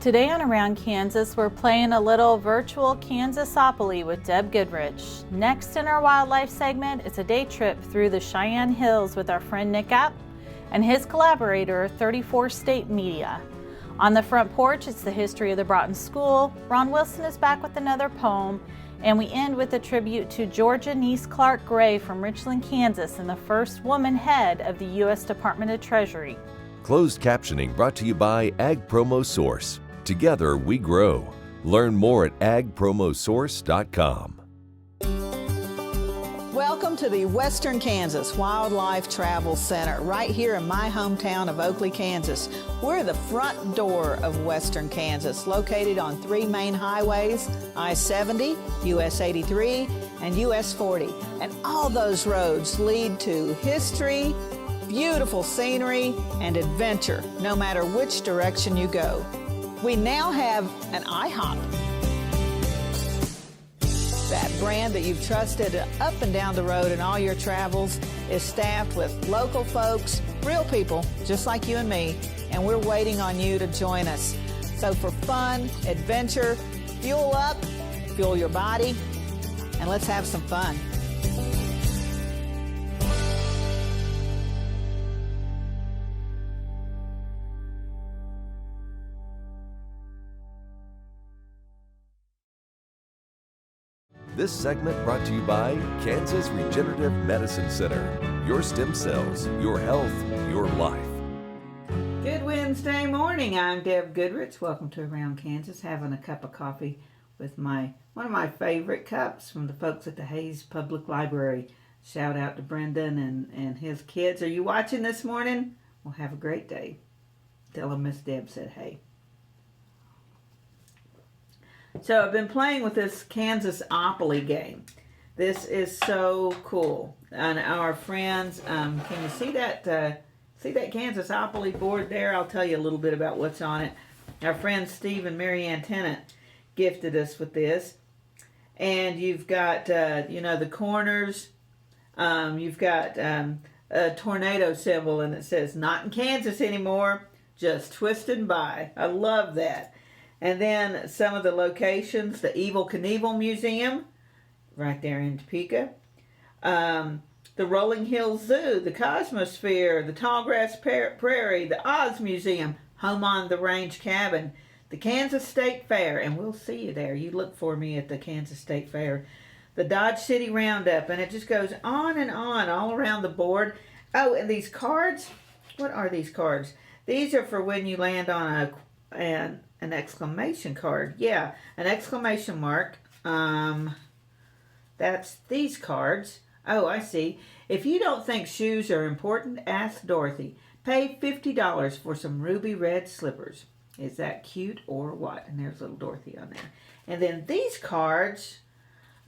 Today on Around Kansas, we're playing a little virtual Kansasopoly with Deb Goodrich. Next in our wildlife segment, it's a day trip through the Cheyenne Hills with our friend Nick App and his collaborator, 34 State Media. On the front porch, it's the history of the Broughton School. Ron Wilson is back with another poem, and we end with a tribute to Georgia Niece Clark Gray from Richland, Kansas, and the first woman head of the U.S. Department of Treasury. Closed captioning brought to you by Ag Promo Source. Together we grow. Learn more at agpromosource.com. Welcome to the Western Kansas Wildlife Travel Center, right here in my hometown of Oakley, Kansas. We're the front door of Western Kansas, located on three main highways, I-70, US 83, and US 40. And all those roads lead to history, beautiful scenery, and adventure, no matter which direction you go. We now have an IHOP. That brand that you've trusted up and down the road in all your travels is staffed with local folks, real people, just like you and me, and we're waiting on you to join us. So for fun, adventure, fuel up, fuel your body, and let's have some fun. This segment brought to you by Kansas Regenerative Medicine Center. Your stem cells, your health, your life. Good Wednesday morning. I'm Deb Goodrich. Welcome to Around Kansas. Having a cup of coffee with one of my favorite cups from the folks at the Hayes Public Library. Shout out to Brendan and his kids. Are you watching this morning? Well, have a great day. Tell them Miss Deb said hey. So I've been playing with this Kansasopoly game. This is so cool. And our friends, can you see that Kansasopoly board there? I'll tell you a little bit about what's on it. Our friends Steve and Mary Ann Tennant gifted us with this. And you've got, the corners. You've got a tornado symbol, and it says, "Not in Kansas anymore, just twisting by." I love that. And then some of the locations, the Evel Knievel Museum, right there in Topeka. The Rolling Hills Zoo, the Cosmosphere, the Tallgrass Prairie, the Oz Museum, Home on the Range Cabin, the Kansas State Fair, and we'll see you there. You look for me at the Kansas State Fair. The Dodge City Roundup, and it just goes on and on all around the board. Oh, and these cards, what are these cards? These are for when you land on an exclamation card. Yeah, an exclamation mark. That's these cards. Oh, I see. If you don't think shoes are important, ask Dorothy. Pay $50 for some ruby red slippers. Is that cute or what? And there's little Dorothy on there. And then these cards,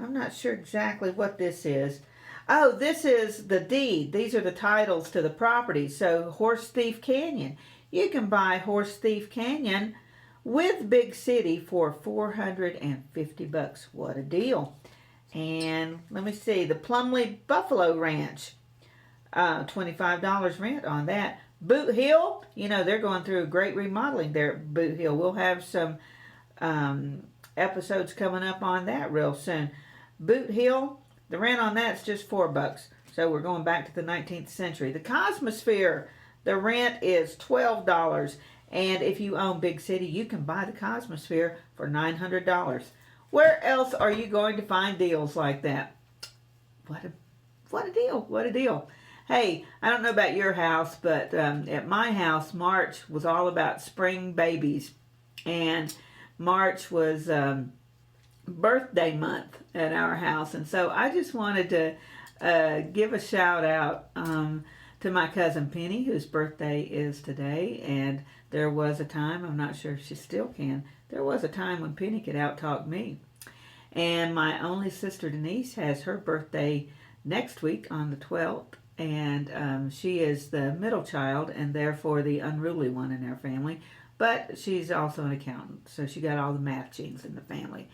I'm not sure exactly what this is. Oh, this is the deed. These are the titles to the property. So Horse Thief Canyon. You can buy Horse Thief Canyon with Big City for $450. What a deal. And let me see, the Plumley Buffalo Ranch, $25 rent on that. Boot Hill, they're going through a great remodeling there at Boot Hill. We'll have some episodes coming up on that real soon. Boot Hill, the rent on that's just $4. So we're going back to the 19th century. The Cosmosphere, the rent is $12. And if you own Big City, you can buy the Cosmosphere for $900. Where else are you going to find deals like that? What a deal. What a deal. Hey, I don't know about your house, but at my house, March was all about spring babies. And March was birthday month at our house. And so I just wanted to give a shout out to my cousin Penny, whose birthday is today. And there was a time, I'm not sure if she still can, there was a time when Penny could out-talk me. And my only sister Denise has her birthday next week on the 12th. And she is the middle child and therefore the unruly one in our family. But she's also an accountant, so she got all the math genes in the family.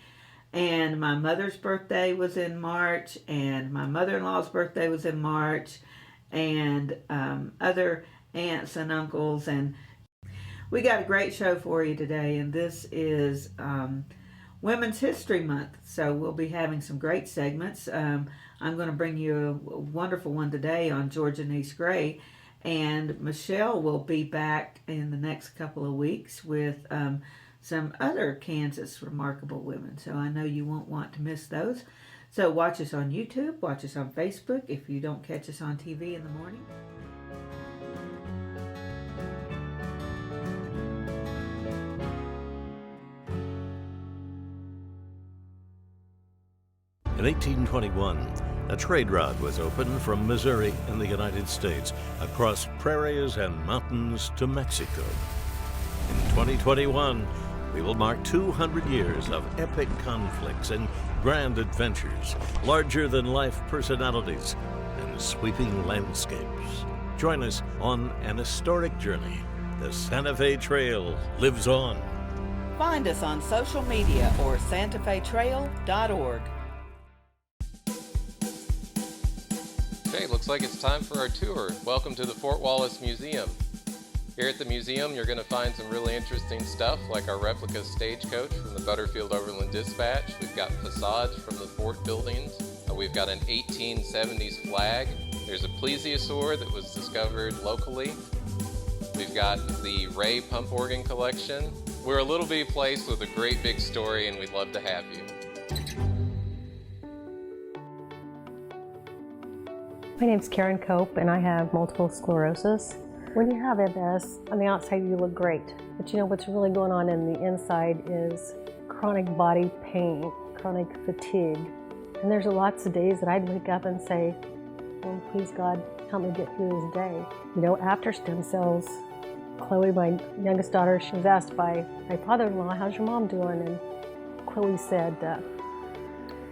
And my mother's birthday was in March, and my mother-in-law's birthday was in March, and other aunts and uncles. And We got a great show for you today, and this is Women's History Month, so we'll be having some great segments. I'm going to bring you a wonderful one today on Georgia Niece Gray, and Michelle will be back in the next couple of weeks with some other Kansas remarkable women, so I know you won't want to miss those. So watch us on YouTube, watch us on Facebook if you don't catch us on TV in the morning. In 1821, a trade route was opened from Missouri in the United States across prairies and mountains to Mexico. In 2021, we will mark 200 years of epic conflicts and grand adventures, larger-than-life personalities, and sweeping landscapes. Join us on an historic journey. The Santa Fe Trail lives on. Find us on social media or santafetrail.org. Okay, looks like it's time for our tour. Welcome to the Fort Wallace Museum. Here at the museum, you're going to find some really interesting stuff, like our replica stagecoach from the Butterfield Overland Dispatch. We've got facades from the fort buildings. We've got an 1870s flag. There's a plesiosaur that was discovered locally. We've got the Ray pump organ collection. We're a little bitty place with a great big story, and we'd love to have you. My name's Karen Cope, and I have multiple sclerosis. When you have MS, on the outside you look great, but you know what's really going on in the inside is chronic body pain, chronic fatigue. And there's lots of days that I'd wake up and say, oh, please God, help me get through this day. You know, after stem cells, Chloe, my youngest daughter, she was asked by my father-in-law, how's your mom doing? And Chloe said,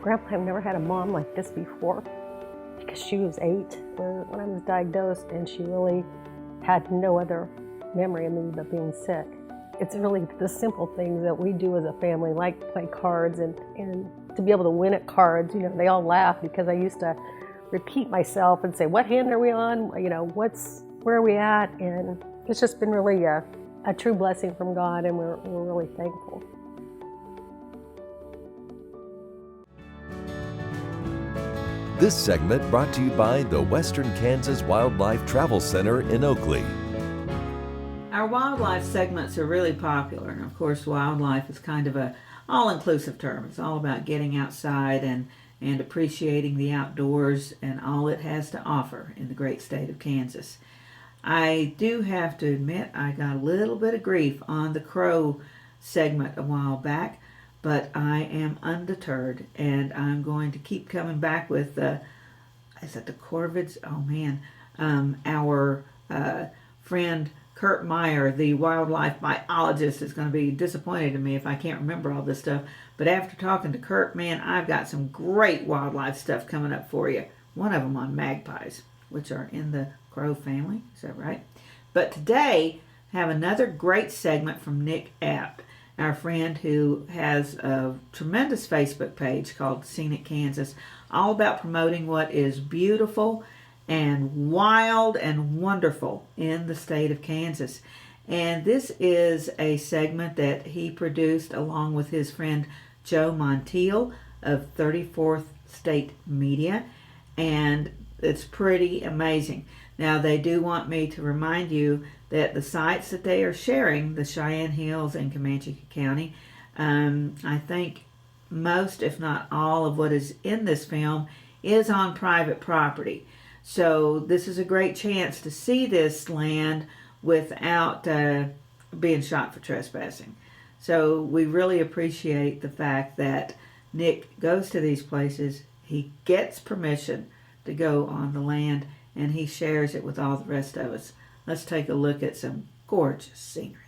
Grandpa, I've never had a mom like this before. Because she was 8 when I was diagnosed, and she really had no other memory of me but being sick. It's really the simple things that we do as a family, like play cards, and to be able to win at cards. You know, they all laugh because I used to repeat myself and say, what hand are we on? You know, where are we at? And it's just been really a true blessing from God, and we're really thankful. This segment brought to you by the Western Kansas Wildlife Travel Center in Oakley. Our wildlife segments are really popular, and of course wildlife is kind of a all-inclusive term. It's all about getting outside and appreciating the outdoors and all it has to offer in the great state of Kansas. I do have to admit I got a little bit of grief on the crow segment a while back, but I am undeterred, and I'm going to keep coming back with is it the corvids? Oh man, our friend Kurt Meyer, the wildlife biologist, is going to be disappointed in me if I can't remember all this stuff. But after talking to Kurt, man, I've got some great wildlife stuff coming up for you. One of them on magpies, which are in the crow family. Is that right? But today, I have another great segment from Nick Apt, our friend who has a tremendous Facebook page called Scenic Kansas, all about promoting what is beautiful and wild and wonderful in the state of Kansas. And this is a segment that he produced along with his friend Joe Montiel of 34th State Media, and it's pretty amazing. Now, they do want me to remind you that the sites that they are sharing, the Cheyenne Hills and Comanche County, I think most, if not all, of what is in this film is on private property. So this is a great chance to see this land without being shot for trespassing. So we really appreciate the fact that Nick goes to these places, he gets permission to go on the land, and he shares it with all the rest of us. Let's take a look at some gorgeous scenery.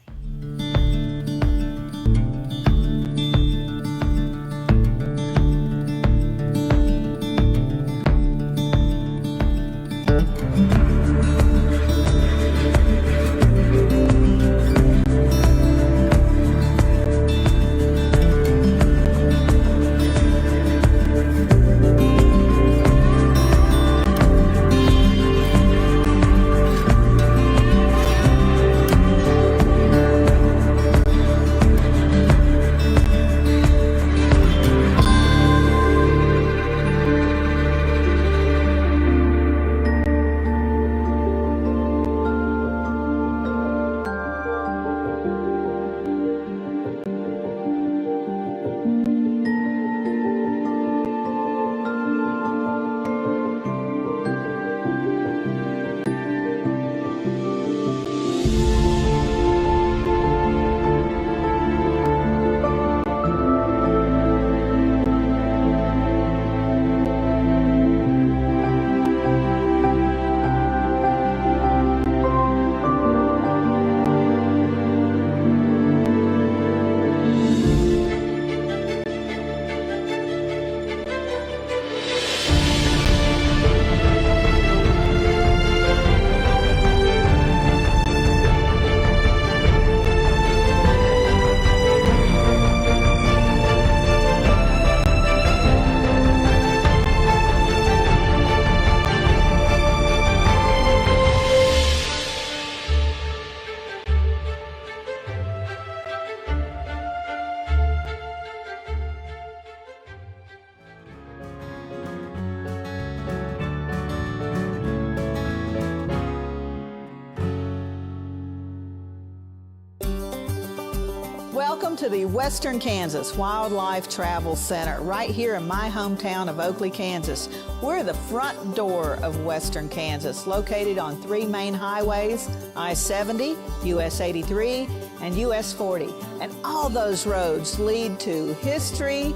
Welcome to the Western Kansas Wildlife Travel Center, right here in my hometown of Oakley, Kansas. We're the front door of Western Kansas, located on 3 main highways, I-70, US 83, and US 40. And all those roads lead to history,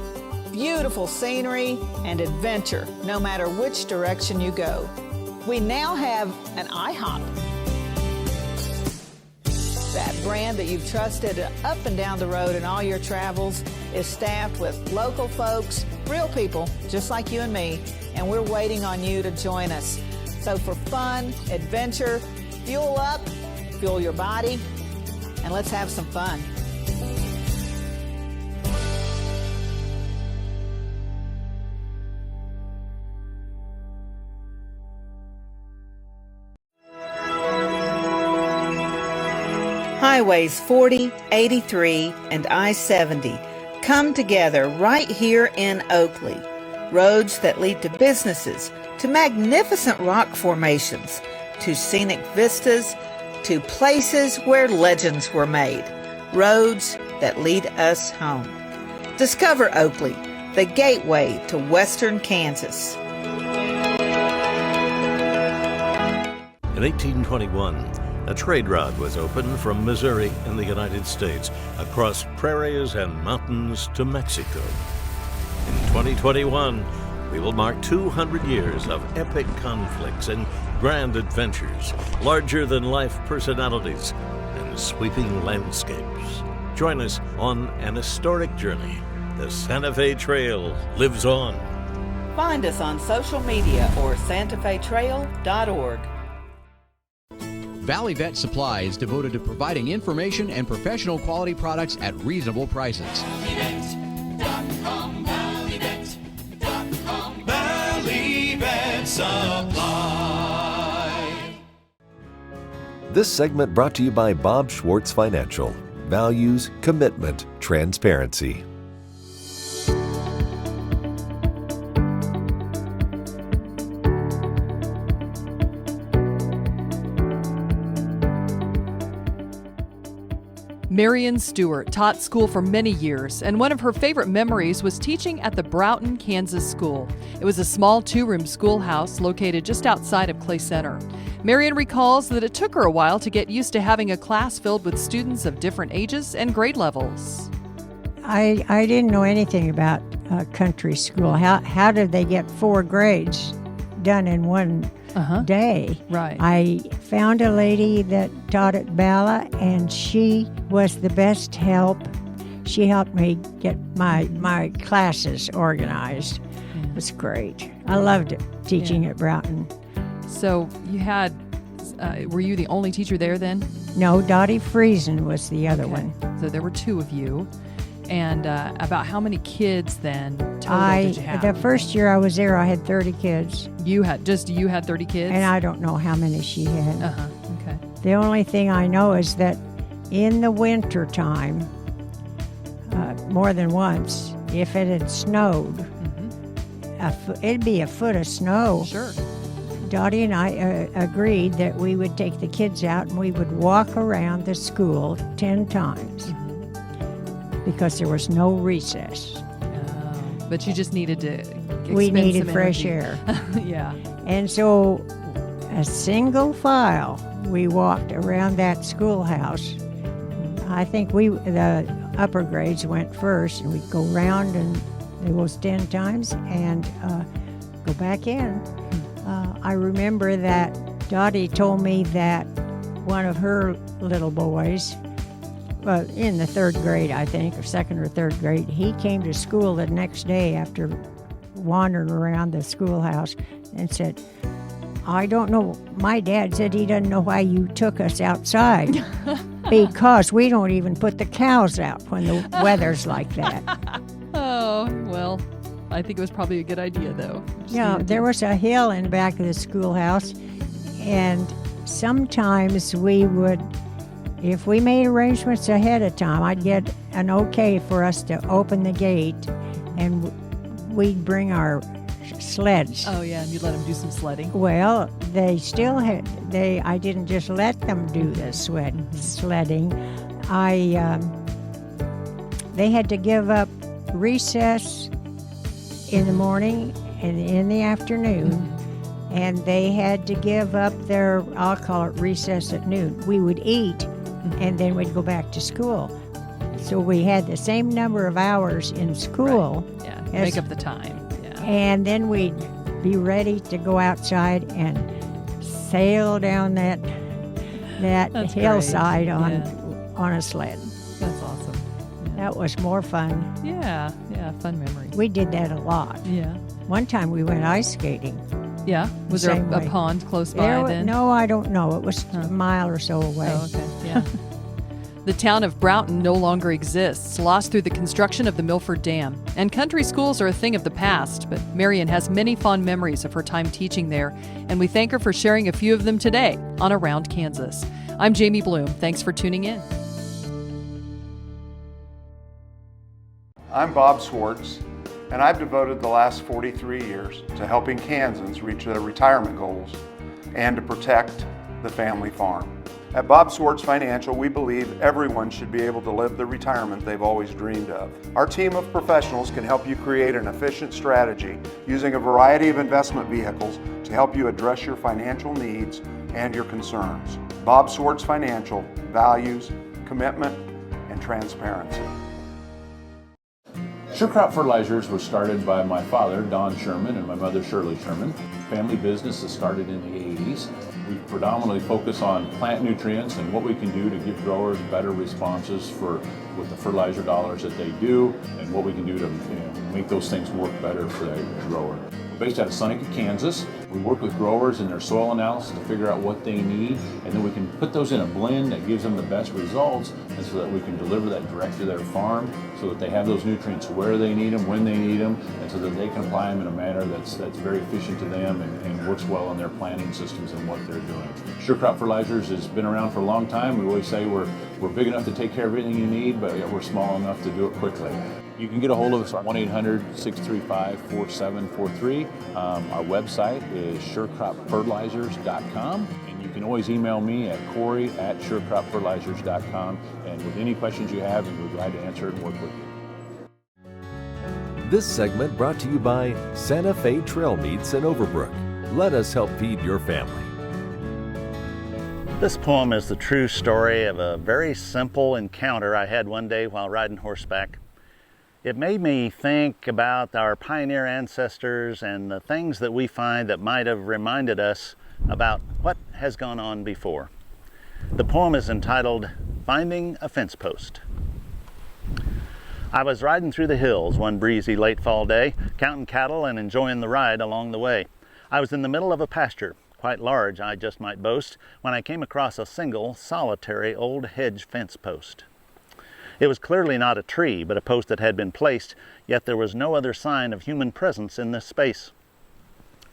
beautiful scenery, and adventure, no matter which direction you go. We now have an IHOP. That brand that you've trusted up and down the road in all your travels is staffed with local folks, real people, just like you and me, and we're waiting on you to join us. So for fun, adventure, fuel up, fuel your body, and let's have some fun. Highways 40, 83, and I-70 come together right here in Oakley. Roads that lead to businesses, to magnificent rock formations, to scenic vistas, to places where legends were made. Roads that lead us home. Discover Oakley, the gateway to Western Kansas. In 1821, a trade route was opened from Missouri in the United States across prairies and mountains to Mexico. In 2021, we will mark 200 years of epic conflicts and grand adventures, larger-than-life personalities, and sweeping landscapes. Join us on an historic journey. The Santa Fe Trail lives on. Find us on social media or santafetrail.org. Valley Vet Supply is devoted to providing information and professional quality products at reasonable prices. ValleyVet.com, ValleyVet.com, Valley Vet Supply. This segment brought to you by Bob Schwartz Financial. Values, commitment, transparency. Marion Stewart taught school for many years, and one of her favorite memories was teaching at the Broughton, Kansas School. It was a small 2-room schoolhouse located just outside of Clay Center. Marion recalls that it took her a while to get used to having a class filled with students of different ages and grade levels. I didn't know anything about country school. How did they get 4 grades done in one day? Right. I found a lady that taught at Bala, and she was the best help. She helped me get my classes organized. It was great. I loved it, teaching at Broughton. So you had, were you the only teacher there then? No, Dottie Friesen was the other one. So there were 2 of you. And about how many kids then total did you have? The first year I was there, I had 30 kids. You had 30 kids? And I don't know how many she had. Okay. The only thing I know is that in the winter time, more than once, if it had snowed, it'd be a foot of snow. Sure. Dottie and I agreed that we would take the kids out and we would walk around the school 10 times. Because there was no recess. But you just needed to We needed fresh air. Yeah. And so a single file, we walked around that schoolhouse. I think the upper grades went first, and we'd go round and it was 10 times and go back in. I remember that Dottie told me that one of her little boys, in the 3rd grade, I think, or 2nd or 3rd grade, he came to school the next day after wandering around the schoolhouse and said, I don't know, my dad said he doesn't know why you took us outside because we don't even put the cows out when the weather's like that. Oh, well, I think it was probably a good idea, though. Yeah, there was a hill in back of the schoolhouse, and sometimes we would, if we made arrangements ahead of time, I'd get an okay for us to open the gate, and we'd bring our sleds. Oh, yeah, and you'd let them do some sledding. Well, they still had, I didn't just let them do the sledding. they had to give up recess in the morning and in the afternoon, and they had to give up their, I'll call it recess at noon. We would eat, and then we'd go back to school. So we had the same number of hours in school. Right. Yeah, make up the time. Yeah. And then we'd be ready to go outside and sail down that That's hillside great. on a sled. That's awesome. That was more fun. Yeah, fun memories. We did that a lot. Yeah. One time we went ice skating. Yeah? Was there Same a way. pond close by then? No, I don't know. It was a mile or so away. Oh, okay. Yeah. The town of Broughton no longer exists, lost through the construction of the Milford Dam. And country schools are a thing of the past, but Marion has many fond memories of her time teaching there, and we thank her for sharing a few of them today on Around Kansas. I'm Jamie Bloom. Thanks for tuning in. I'm Bob Swartz, and I've devoted the last 43 years to helping Kansans reach their retirement goals and to protect the family farm. At Bob Swartz Financial, we believe everyone should be able to live the retirement they've always dreamed of. Our team of professionals can help you create an efficient strategy using a variety of investment vehicles to help you address your financial needs and your concerns. Bob Swartz Financial values commitment and transparency. SureCrop Fertilizers was started by my father, Don Sherman, and my mother, Shirley Sherman. Family business that started in the 80s. We predominantly focus on plant nutrients and what we can do to give growers better responses with the fertilizer dollars that they do, and what we can do to make those things work better for the grower. We're based out of Seneca, Kansas. We work with growers in their soil analysis to figure out what they need, and then we can put those in a blend that gives them the best results, and so that we can deliver that direct to their farm so that they have those nutrients where they need them, when they need them, and so that they can apply them in a manner that's very efficient to them and works well in their planting systems and what they're doing. SureCrop Fertilizers has been around for a long time. We always say we're big enough to take care of everything you need, but we're small enough to do it quickly. You can get a hold of us at 1-800-635-4743. Our website is surecropfertilizers.com, and you can always email me at Corey@surecropfertilizers.com, and with any questions you have, we'll be glad to answer it and work with you. This segment brought to you by Santa Fe Trail Meats in Overbrook. Let us help feed your family. This poem is the true story of a very simple encounter I had one day while riding horseback. It made me think about our pioneer ancestors and the things that we find that might have reminded us about what has gone on before. The poem is entitled Finding a Fence Post. I was riding through the hills one breezy late fall day, counting cattle and enjoying the ride along the way. I was in the middle of a pasture, quite large I just might boast, when I came across a single, solitary old hedge fence post. It was clearly not a tree, but a post that had been placed, yet there was no other sign of human presence in this space.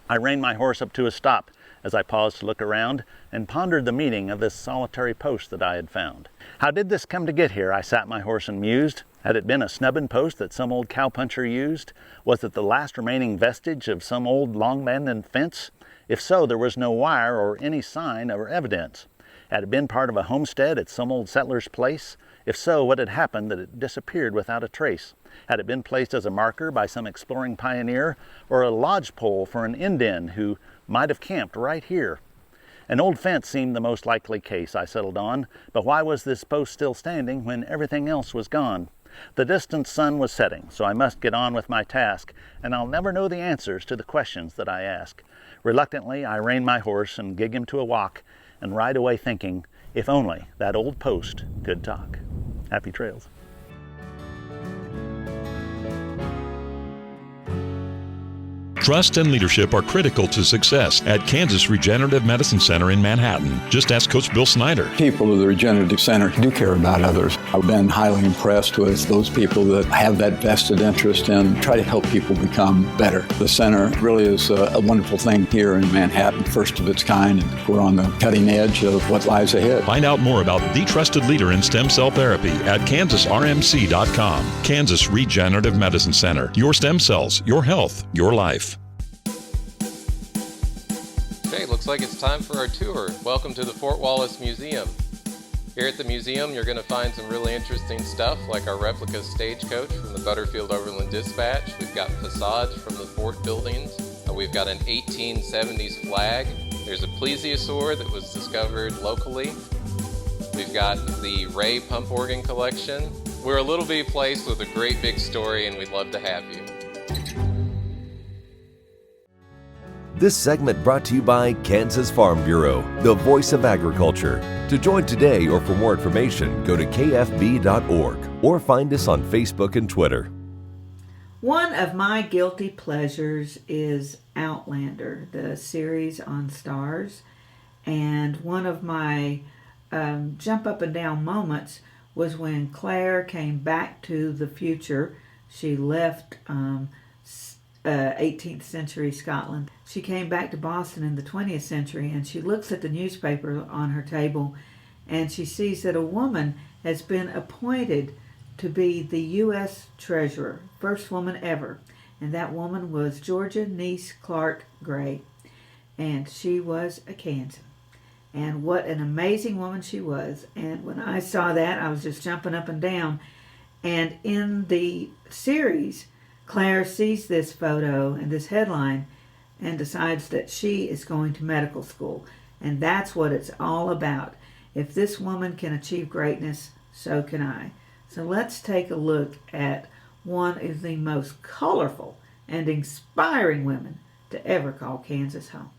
I reined my horse up to a stop as I paused to look around and pondered the meaning of this solitary post that I had found. How did this come to get here? I sat my horse and mused. Had it been a snubbing post that some old cowpuncher used? Was it the last remaining vestige of some old long-abandoned fence? If so, there was no wire or any sign or evidence. Had it been part of a homestead at some old settler's place? If so, what had happened that it disappeared without a trace? Had it been placed as a marker by some exploring pioneer, or a lodgepole for an Indian who might have camped right here? An old fence seemed the most likely case, I settled on, but why was this post still standing when everything else was gone? The distant sun was setting, so I must get on with my task, and I'll never know the answers to the questions that I ask. Reluctantly, I reined my horse and gig him to a walk, and ride away thinking, if only that old post could talk. Happy trails. Trust and leadership are critical to success at Kansas Regenerative Medicine Center in Manhattan. Just ask Coach Bill Snyder. People of the Regenerative Center do care about others. I've been highly impressed with those people that have that vested interest and try to help people become better. The center really is a wonderful thing here in Manhattan, first of its kind, and we're on the cutting edge of what lies ahead. Find out more about the trusted leader in stem cell therapy at kansasrmc.com. Kansas Regenerative Medicine Center. Your stem cells, your health, your life. Okay, looks like it's time for our tour. Welcome to the Fort Wallace Museum. Here at the museum, you're going to find some really interesting stuff like our replica stagecoach from the Butterfield Overland Dispatch. We've got facades from the fort buildings. We've got an 1870s flag. There's a plesiosaur that was discovered locally. We've got the Ray pump organ collection. We're a little bitty place with a great big story, and we'd love to have you. This segment brought to you by Kansas Farm Bureau, the voice of agriculture. To join today or for more information, go to kfb.org or find us on Facebook and Twitter. One of my guilty pleasures is Outlander, the series on Starz. And one of my jump up and down moments was when Claire came back to the future. She left 18th century Scotland. She came back to Boston in the 20th century, and she looks at the newspaper on her table and she sees that a woman has been appointed to be the U.S. Treasurer, first woman ever. And that woman was Georgia Niece Clark Gray, and she was a Kansan. And what an amazing woman she was. And when I saw that, I was just jumping up and down. And in the series, Claire sees this photo and this headline and decides that she is going to medical school. And that's what it's all about. If this woman can achieve greatness, so can I. So let's take a look at one of the most colorful and inspiring women to ever call Kansas home.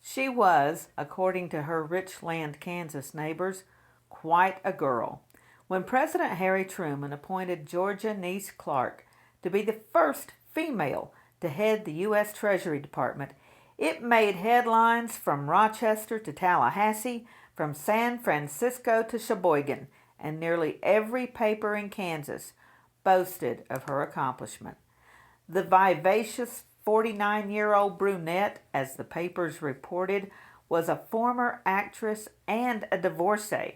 She was, according to her Richland, Kansas neighbors, quite a girl. When President Harry Truman appointed Georgia Niece Clark to be the first female to head the U.S. Treasury Department, it made headlines from Rochester to Tallahassee, from San Francisco to Sheboygan, and nearly every paper in Kansas boasted of her accomplishment. The vivacious 49-year-old brunette, as the papers reported, was a former actress and a divorcee,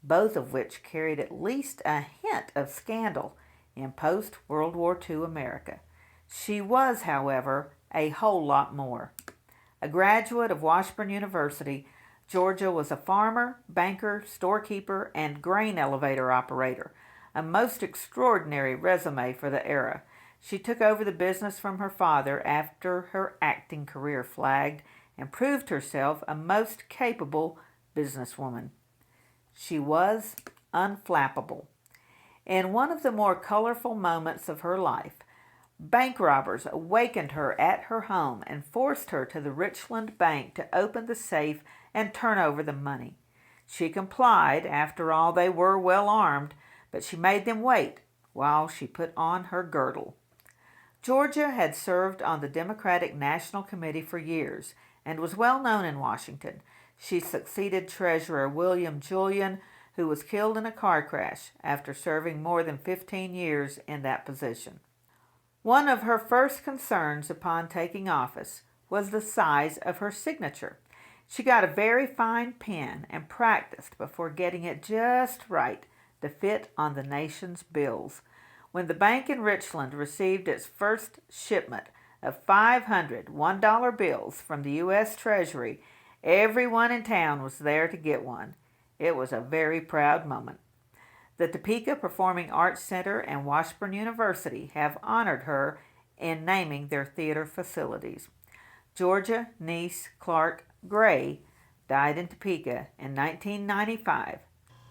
both of which carried at least a hint of scandal in post-World War II America. She was, however, a whole lot more. A graduate of Washburn University, Georgia was a farmer, banker, storekeeper, and grain elevator operator, a most extraordinary resume for the era. She took over the business from her father after her acting career flagged and proved herself a most capable businesswoman. She was unflappable. In one of the more colorful moments of her life, bank robbers awakened her at her home and forced her to the Richland Bank to open the safe and turn over the money. She complied. After all, they were well armed, but she made them wait while she put on her girdle. Georgia had served on the Democratic National Committee for years and was well known in Washington. She succeeded Treasurer William Julian, who was killed in a car crash after serving more than 15 years in that position. One of her first concerns upon taking office was the size of her signature. She got a very fine pen and practiced before getting it just right to fit on the nation's bills. When the bank in Richland received its first shipment of 500 $1 bills from the U.S. Treasury, everyone in town was there to get one. It was a very proud moment. The Topeka Performing Arts Center and Washburn University have honored her in naming their theater facilities. Georgia Niece Clark Gray died in Topeka in 1995.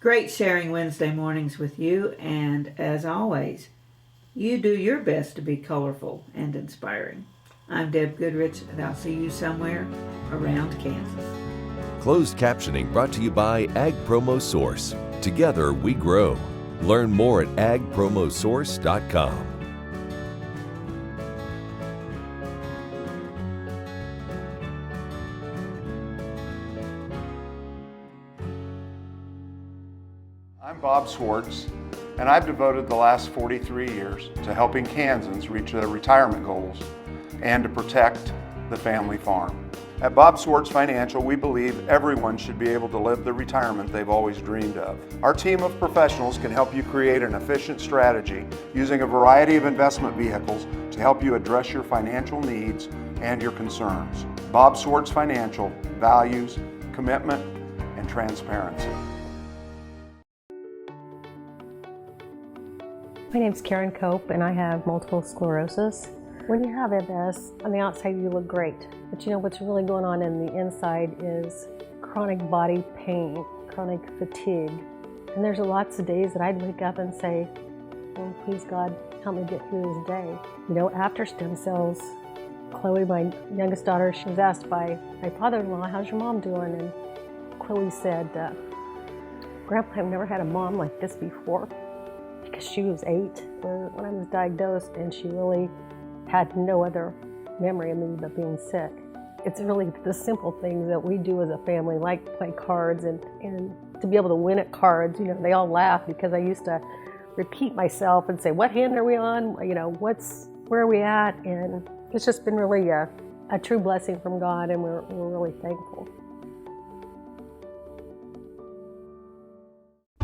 Great sharing Wednesday mornings with you, and as always, you do your best to be colorful and inspiring. I'm Deb Goodrich, and I'll see you somewhere around Kansas. Closed captioning brought to you by Ag Promo Source. Together we grow. Learn more at agpromosource.com. I'm Bob Swartz, and I've devoted the last 43 years to helping Kansans reach their retirement goals and to protect the family farm. At Bob Swartz Financial, we believe everyone should be able to live the retirement they've always dreamed of. Our team of professionals can help you create an efficient strategy using a variety of investment vehicles to help you address your financial needs and your concerns. Bob Swartz Financial values commitment and transparency. My name's Karen Cope, and I have multiple sclerosis. When you have MS, on the outside you look great, but you know what's really going on in the inside is chronic body pain, chronic fatigue. And there's lots of days that I'd wake up and say, oh, please God, help me get through this day. You know, after stem cells, Chloe, my youngest daughter, she was asked by my father-in-law, how's your mom doing? And Chloe said, Grandpa, I've never had a mom like this before, because she was 8 when I was diagnosed, and she really had no other memory of me but being sick. It's really the simple things that we do as a family, like play cards, and to be able to win at cards. You know, they all laugh because I used to repeat myself and say, what hand are we on? You know, where are we at? And it's just been really a true blessing from God, and we're really thankful.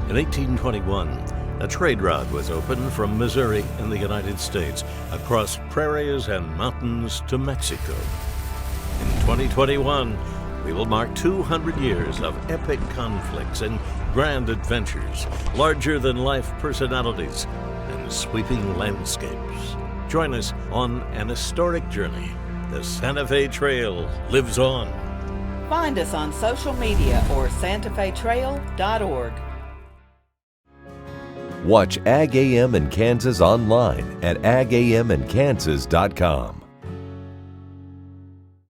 In 1821, a trade route was opened from Missouri in the United States across prairies and mountains to Mexico. In 2021, we will mark 200 years of epic conflicts and grand adventures, larger-than-life personalities, and sweeping landscapes. Join us on an historic journey. The Santa Fe Trail lives on. Find us on social media or santafetrail.org. Watch Ag AM in Kansas online at agamandkansas.com.